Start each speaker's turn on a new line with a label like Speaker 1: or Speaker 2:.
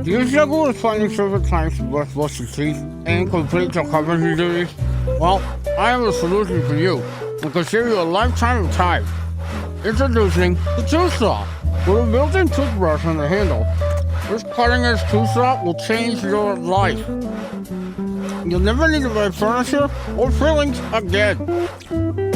Speaker 1: Do you struggle with finding several times to brush your teeth and complete your carpentry duties? Well, I have a solution for you and can save you a lifetime of time. Introducing the Toothsaw. With a built-in toothbrush on the handle, this cutting-edge Toothsaw will change your life. You'll never need to buy furniture or fillings again.